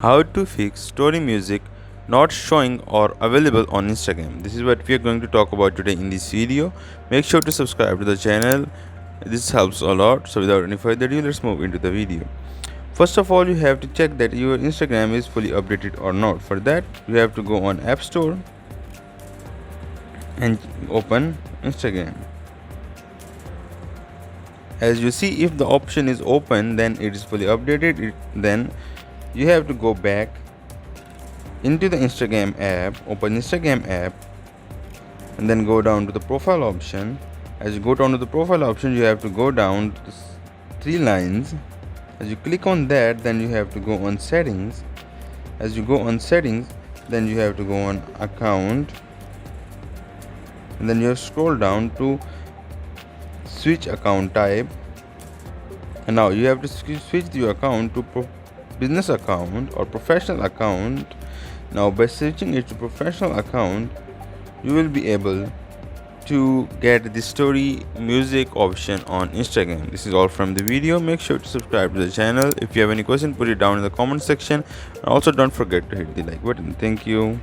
How to fix story music not showing or available on Instagram. This is what we are going to talk about today in this video. Make sure to subscribe to the channel. This helps a lot. So without any further ado, let's move into the video. First of all, you have to check that your Instagram is fully updated or not. For that, you have to go on App Store and open Instagram. As you see, if the option is open, then it is fully updated. Then you have to go back into the Instagram app, open Instagram app, and then go down to the profile option. As you go down to the profile option, you have to go down to the three lines. As you click on that, then you have to go on settings. As you go on settings, then you have to go on account, and then you have to scroll down to switch account type. And now you have to switch your account to business account or professional account. Now by switching it to professional account, you will be able to get the story music option on Instagram. This is all from the video. Make sure to subscribe to the channel. If you have any question, put it down in the comment section, and also don't forget to hit the like button. Thank you.